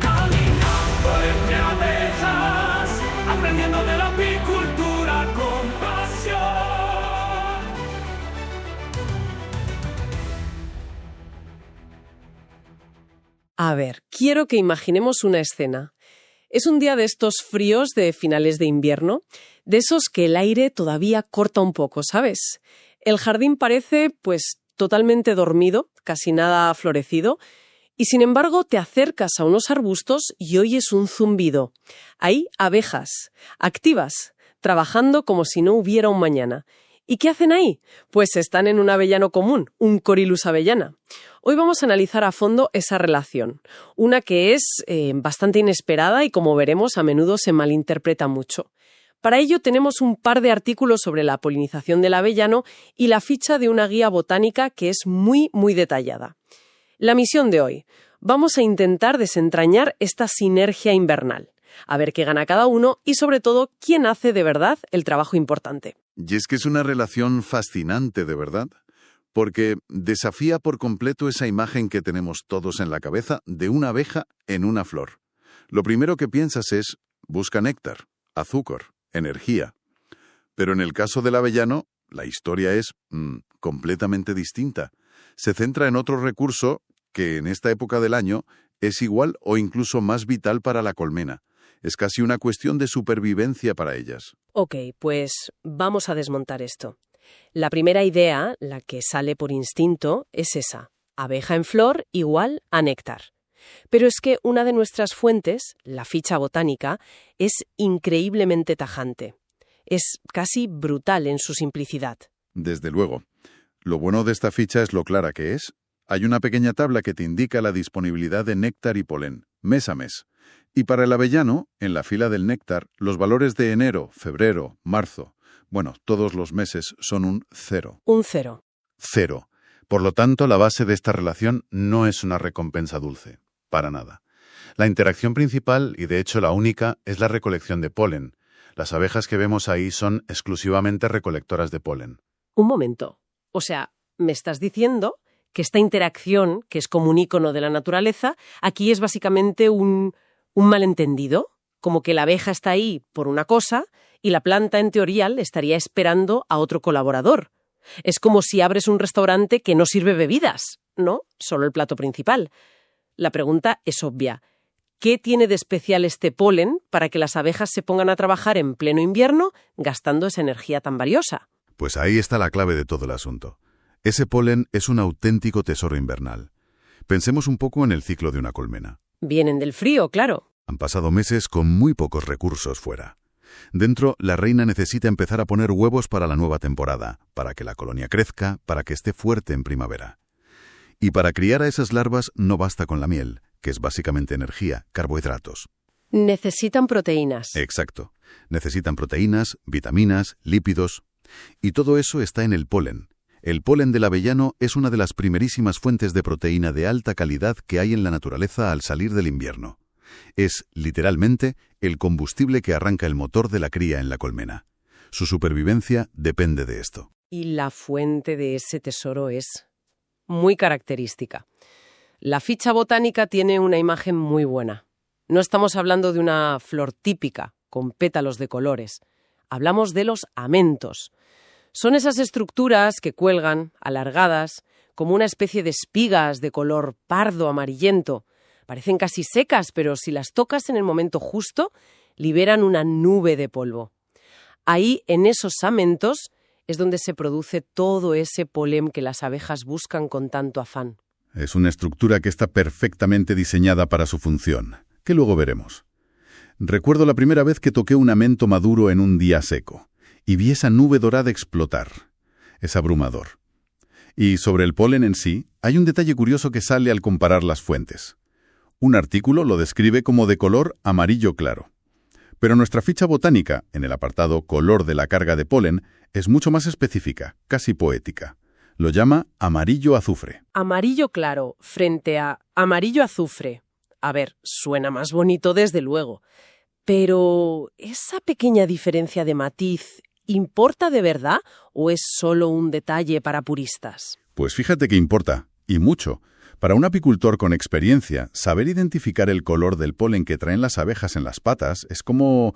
Caminando entre abejas, aprendiendo de la apicultura con pasión. A ver, quiero que imaginemos una escena. Es un día de estos fríos de finales de invierno, de esos que el aire todavía corta un poco, ¿sabes? El jardín parece, pues, totalmente dormido, casi nada florecido, y sin embargo te acercas a unos arbustos y oyes un zumbido. Hay abejas, activas, trabajando como si no hubiera un mañana. ¿Y qué hacen ahí? Pues están en un avellano común, un Corylus avellana. Hoy vamos a analizar a fondo esa relación, una que es bastante inesperada y, como veremos, a menudo se malinterpreta mucho. Para ello tenemos un par de artículos sobre la polinización del avellano y la ficha de una guía botánica que es muy, muy detallada. La misión de hoy: vamos a intentar desentrañar esta sinergia invernal, a ver qué gana cada uno y, sobre todo, quién hace de verdad el trabajo importante. Y es que es una relación fascinante, de verdad, porque desafía por completo esa imagen que tenemos todos en la cabeza de una abeja en una flor. Lo primero que piensas es, busca néctar, azúcar, energía. Pero en el caso del avellano, la historia es completamente distinta. Se centra en otro recurso que en esta época del año es igual o incluso más vital para la colmena. Es casi una cuestión de supervivencia para ellas. Ok, pues vamos a desmontar esto. La primera idea, la que sale por instinto, es esa: abeja en flor igual a néctar. Pero es que una de nuestras fuentes, la ficha botánica, es increíblemente tajante. Es casi brutal en su simplicidad. Desde luego. Lo bueno de esta ficha es lo clara que es. Hay una pequeña tabla que te indica la disponibilidad de néctar y polen, mes a mes. Y para el avellano, en la fila del néctar, los valores de enero, febrero, marzo, todos los meses son un 0. Un 0. 0. Por lo tanto, la base de esta relación no es una recompensa dulce. Para nada. La interacción principal, y de hecho la única, es la recolección de polen. Las abejas que vemos ahí son exclusivamente recolectoras de polen. Un momento. O sea, ¿me estás diciendo que esta interacción, que es como un ícono de la naturaleza, aquí es básicamente un malentendido? Como que la abeja está ahí por una cosa y la planta, en teoría, estaría esperando a otro colaborador. Es como si abres un restaurante que no sirve bebidas, ¿no? Solo el plato principal. La pregunta es obvia. ¿Qué tiene de especial este polen para que las abejas se pongan a trabajar en pleno invierno gastando esa energía tan valiosa? Pues ahí está la clave de todo el asunto. Ese polen es un auténtico tesoro invernal. Pensemos un poco en el ciclo de una colmena. Vienen del frío, claro. Han pasado meses con muy pocos recursos fuera. Dentro, la reina necesita empezar a poner huevos para la nueva temporada, para que la colonia crezca, para que esté fuerte en primavera. Y para criar a esas larvas no basta con la miel, que es básicamente energía, carbohidratos. Necesitan proteínas. Exacto. Necesitan proteínas, vitaminas, lípidos. Y todo eso está en el polen. El polen del avellano es una de las primerísimas fuentes de proteína de alta calidad que hay en la naturaleza al salir del invierno. Es, literalmente, el combustible que arranca el motor de la cría en la colmena. Su supervivencia depende de esto. Y la fuente de ese tesoro es muy característica. La ficha botánica tiene una imagen muy buena. No estamos hablando de una flor típica, con pétalos de colores. Hablamos de los amentos. Son esas estructuras que cuelgan, alargadas, como una especie de espigas de color pardo amarillento. Parecen casi secas, pero si las tocas en el momento justo, liberan una nube de polvo. Ahí, en esos amentos, es donde se produce todo ese polen que las abejas buscan con tanto afán. Es una estructura que está perfectamente diseñada para su función, que luego veremos. Recuerdo la primera vez que toqué un amento maduro en un día seco, y vi esa nube dorada explotar. Es abrumador. Y sobre el polen en sí, hay un detalle curioso que sale al comparar las fuentes. Un artículo lo describe como de color amarillo claro. Pero nuestra ficha botánica, en el apartado color de la carga de polen, es mucho más específica, casi poética. Lo llama amarillo azufre. Amarillo claro frente a amarillo azufre. A ver, suena más bonito desde luego. Pero esa pequeña diferencia de matiz ¿Importa de verdad o es solo un detalle para puristas? Pues fíjate que importa, y mucho. Para un apicultor con experiencia, saber identificar el color del polen que traen las abejas en las patas es como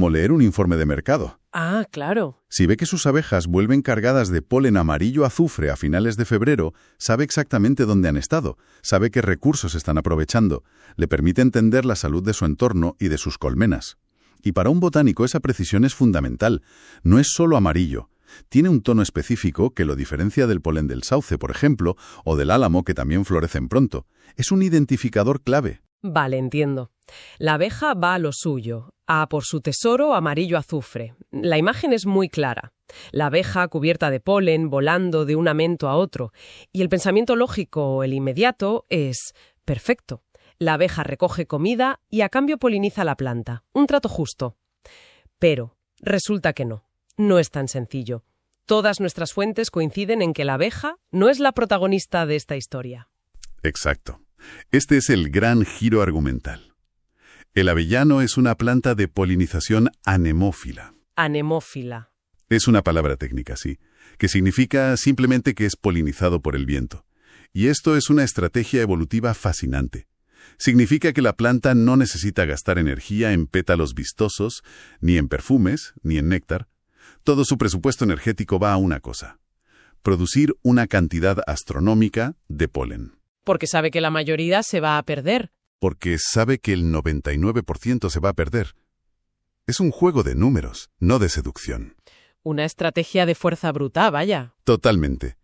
leer un informe de mercado. Ah, claro. Si ve que sus abejas vuelven cargadas de polen amarillo azufre a finales de febrero, sabe exactamente dónde han estado, sabe qué recursos están aprovechando, le permite entender la salud de su entorno y de sus colmenas. Y para un botánico esa precisión es fundamental. No es solo amarillo. Tiene un tono específico que lo diferencia del polen del sauce, por ejemplo, o del álamo que también florecen pronto. Es un identificador clave. Vale, entiendo. La abeja va a lo suyo, a por su tesoro amarillo azufre. La imagen es muy clara. La abeja cubierta de polen volando de un amento a otro. Y el pensamiento lógico, el inmediato, es perfecto. La abeja recoge comida y a cambio poliniza la planta. Un trato justo. Pero resulta que no. No es tan sencillo. Todas nuestras fuentes coinciden en que la abeja no es la protagonista de esta historia. Exacto. Este es el gran giro argumental. El avellano es una planta de polinización anemófila. Anemófila. Es una palabra técnica, sí, que significa simplemente que es polinizado por el viento. Y esto es una estrategia evolutiva fascinante. Significa que la planta no necesita gastar energía en pétalos vistosos, ni en perfumes, ni en néctar. Todo su presupuesto energético va a una cosa: producir una cantidad astronómica de polen. Porque sabe que la mayoría se va a perder. Porque sabe que el 99% se va a perder. Es un juego de números, no de seducción. Una estrategia de fuerza bruta, vaya. Totalmente.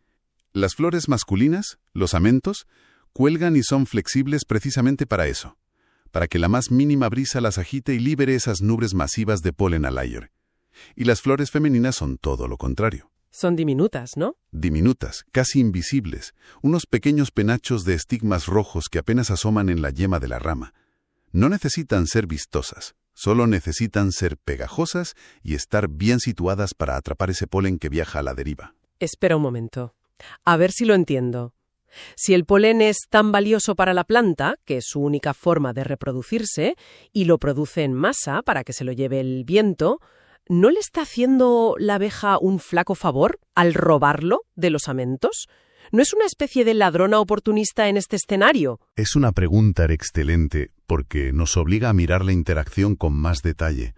Las flores masculinas, los amentos, cuelgan y son flexibles precisamente para eso, para que la más mínima brisa las agite y libere esas nubes masivas de polen al aire. Y las flores femeninas son todo lo contrario. Son diminutas, ¿no? Diminutas, casi invisibles, unos pequeños penachos de estigmas rojos que apenas asoman en la yema de la rama. No necesitan ser vistosas, solo necesitan ser pegajosas y estar bien situadas para atrapar ese polen que viaja a la deriva. Espera un momento. A ver si lo entiendo. Si el polen es tan valioso para la planta, que es su única forma de reproducirse, y lo produce en masa para que se lo lleve el viento, ¿no le está haciendo la abeja un flaco favor al robarlo de los amentos? ¿No es una especie de ladrona oportunista en este escenario? Es una pregunta excelente porque nos obliga a mirar la interacción con más detalle.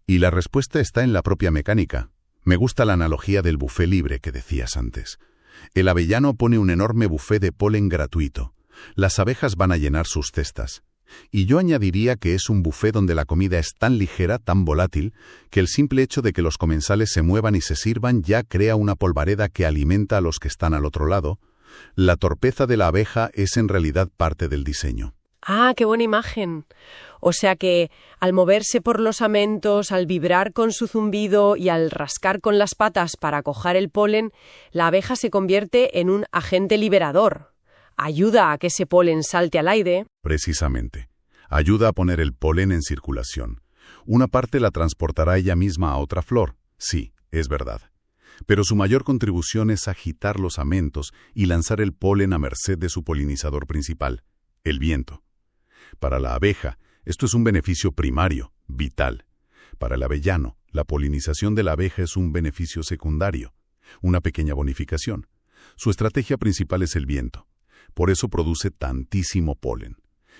Y la respuesta está en la propia mecánica. Me gusta la analogía del buffet libre que decías antes. El avellano pone un enorme buffet de polen gratuito. Las abejas van a llenar sus cestas. Y yo añadiría que es un buffet donde la comida es tan ligera, tan volátil, que el simple hecho de que los comensales se muevan y se sirvan ya crea una polvareda que alimenta a los que están al otro lado. La torpeza de la abeja es en realidad parte del diseño. Ah, qué buena imagen. O sea que al moverse por los amentos, al vibrar con su zumbido y al rascar con las patas para coger el polen, la abeja se convierte en un agente liberador. Ayuda a que ese polen salte al aire. Precisamente. Ayuda a poner el polen en circulación. Una parte la transportará ella misma a otra flor. Sí, es verdad. Pero su mayor contribución es agitar los amentos y lanzar el polen a merced de su polinizador principal, el viento. Para la abeja, esto es un beneficio primario, vital. Para el avellano, la polinización de la abeja es un beneficio secundario, una pequeña bonificación. Su estrategia principal es el viento. Por eso produce tantísimo polen.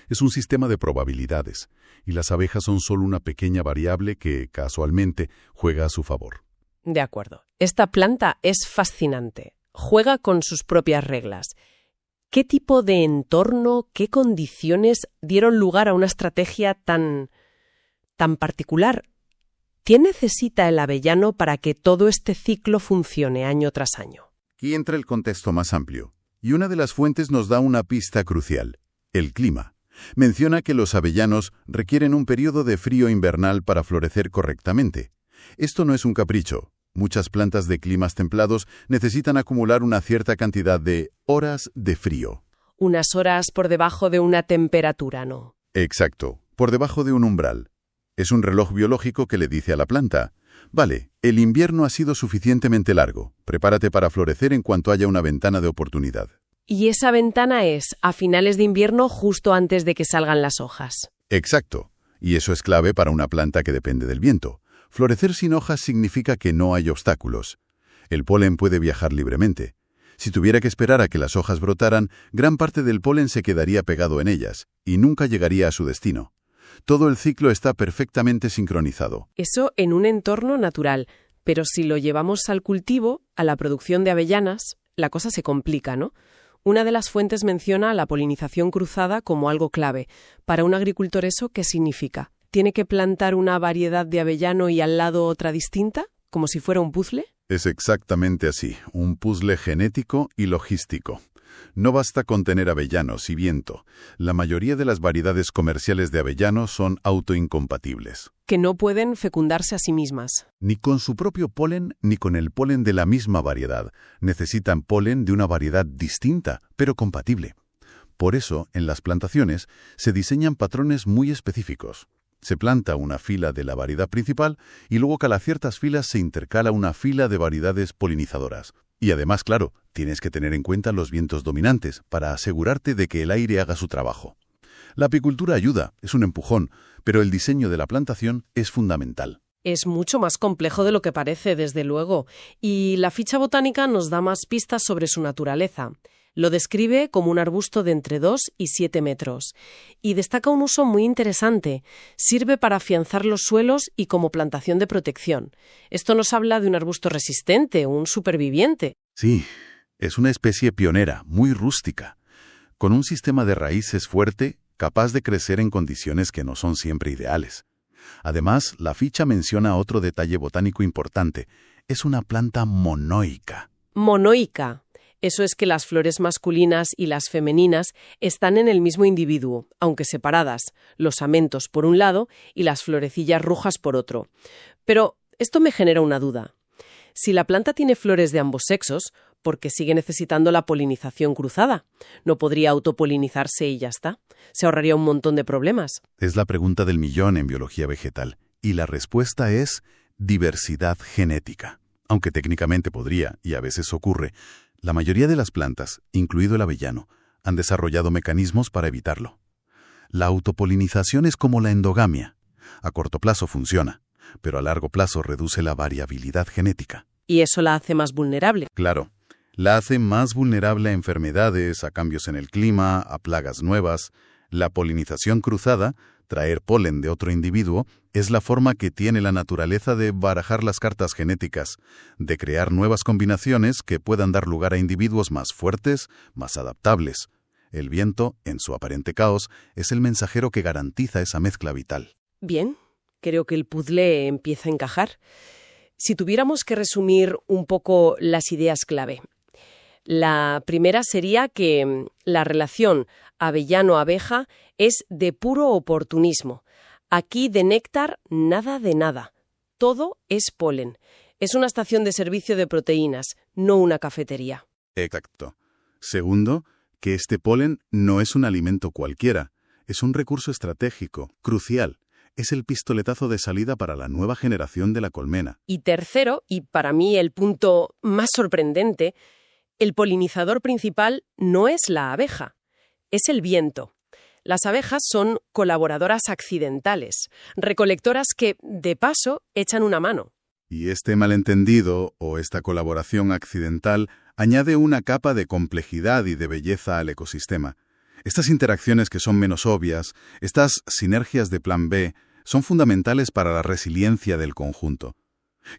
Es un sistema de probabilidades, y las abejas son solo una pequeña variable que, casualmente, juega a su favor. De acuerdo. Esta planta es fascinante. Juega con sus propias reglas. ¿Qué tipo de entorno, qué condiciones dieron lugar a una estrategia tan particular? ¿Qué necesita el avellano para que todo este ciclo funcione año tras año? Aquí entra el contexto más amplio, y una de las fuentes nos da una pista crucial: el clima. Menciona que los avellanos requieren un periodo de frío invernal para florecer correctamente. Esto no es un capricho. Muchas plantas de climas templados necesitan acumular una cierta cantidad de horas de frío. Unas horas por debajo de una temperatura, ¿no? Exacto, por debajo de un umbral. Es un reloj biológico que le dice a la planta: vale, el invierno ha sido suficientemente largo, prepárate para florecer en cuanto haya una ventana de oportunidad. Y esa ventana es a finales de invierno, justo antes de que salgan las hojas. Exacto, y eso es clave para una planta que depende del viento. Florecer sin hojas significa que no hay obstáculos. El polen puede viajar libremente. Si tuviera que esperar a que las hojas brotaran, gran parte del polen se quedaría pegado en ellas y nunca llegaría a su destino. Todo el ciclo está perfectamente sincronizado. Eso en un entorno natural, pero si lo llevamos al cultivo, a la producción de avellanas, la cosa se complica, ¿no? Una de las fuentes menciona la polinización cruzada como algo clave. Para un agricultor, ¿eso qué significa? ¿Tiene que plantar una variedad de avellano y al lado otra distinta? ¿Como si fuera un puzzle? Es exactamente así, un puzzle genético y logístico. No basta con tener avellanos y viento. La mayoría de las variedades comerciales de avellano son autoincompatibles. Que no pueden fecundarse a sí mismas. Ni con su propio polen ni con el polen de la misma variedad. Necesitan polen de una variedad distinta, pero compatible. Por eso, en las plantaciones, se diseñan patrones muy específicos. Se planta una fila de la variedad principal y luego cada ciertas filas se intercala una fila de variedades polinizadoras. Y además, claro, tienes que tener en cuenta los vientos dominantes para asegurarte de que el aire haga su trabajo. La apicultura ayuda, es un empujón, pero el diseño de la plantación es fundamental. Es mucho más complejo de lo que parece, desde luego, y la ficha botánica nos da más pistas sobre su naturaleza. Lo describe como un arbusto de entre 2 y 7 metros. Y destaca un uso muy interesante. Sirve para afianzar los suelos y como plantación de protección. Esto nos habla de un arbusto resistente, un superviviente. Sí, es una especie pionera, muy rústica, con un sistema de raíces fuerte, capaz de crecer en condiciones que no son siempre ideales. Además, la ficha menciona otro detalle botánico importante. Es una planta monoica. Monoica. Eso es que las flores masculinas y las femeninas están en el mismo individuo, aunque separadas, los amentos por un lado y las florecillas rojas por otro. Pero esto me genera una duda. Si la planta tiene flores de ambos sexos, ¿por qué sigue necesitando la polinización cruzada? ¿No podría autopolinizarse y ya está? Se ahorraría un montón de problemas. Es la pregunta del millón en biología vegetal, y la respuesta es diversidad genética. Aunque técnicamente podría, y a veces ocurre, la mayoría de las plantas, incluido el avellano, han desarrollado mecanismos para evitarlo. La autopolinización es como la endogamia. A corto plazo funciona, pero a largo plazo reduce la variabilidad genética. ¿Y eso la hace más vulnerable? Claro, la hace más vulnerable a enfermedades, a cambios en el clima, a plagas nuevas. La polinización cruzada, traer polen de otro individuo, es la forma que tiene la naturaleza de barajar las cartas genéticas, de crear nuevas combinaciones que puedan dar lugar a individuos más fuertes, más adaptables. El viento, en su aparente caos, es el mensajero que garantiza esa mezcla vital. Bien, creo que el puzzle empieza a encajar. Si tuviéramos que resumir un poco las ideas clave. La primera sería que la relación avellano-abeja es de puro oportunismo. Aquí de néctar nada de nada. Todo es polen. Es una estación de servicio de proteínas, no una cafetería. Exacto. Segundo, que este polen no es un alimento cualquiera. Es un recurso estratégico, crucial. Es el pistoletazo de salida para la nueva generación de la colmena. Y tercero, y para mí el punto más sorprendente, el polinizador principal no es la abeja, es el viento. Las abejas son colaboradoras accidentales, recolectoras que, de paso, echan una mano. Y este malentendido, o esta colaboración accidental, añade una capa de complejidad y de belleza al ecosistema. Estas interacciones que son menos obvias, estas sinergias de plan B, son fundamentales para la resiliencia del conjunto.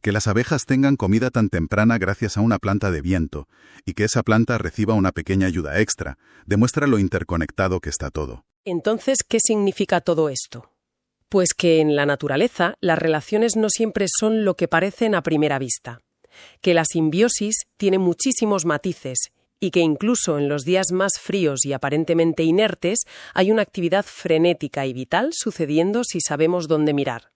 Que las abejas tengan comida tan temprana gracias a una planta de viento, y que esa planta reciba una pequeña ayuda extra, demuestra lo interconectado que está todo. Entonces, ¿qué significa todo esto? Pues que en la naturaleza las relaciones no siempre son lo que parecen a primera vista, que la simbiosis tiene muchísimos matices y que incluso en los días más fríos y aparentemente inertes hay una actividad frenética y vital sucediendo si sabemos dónde mirar.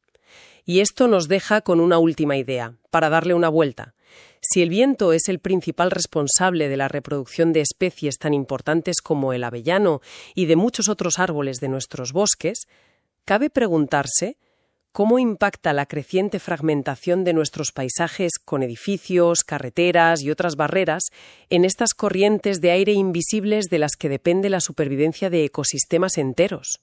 Y esto nos deja con una última idea, para darle una vuelta. Si el viento es el principal responsable de la reproducción de especies tan importantes como el avellano y de muchos otros árboles de nuestros bosques, cabe preguntarse cómo impacta la creciente fragmentación de nuestros paisajes con edificios, carreteras y otras barreras en estas corrientes de aire invisibles de las que depende la supervivencia de ecosistemas enteros.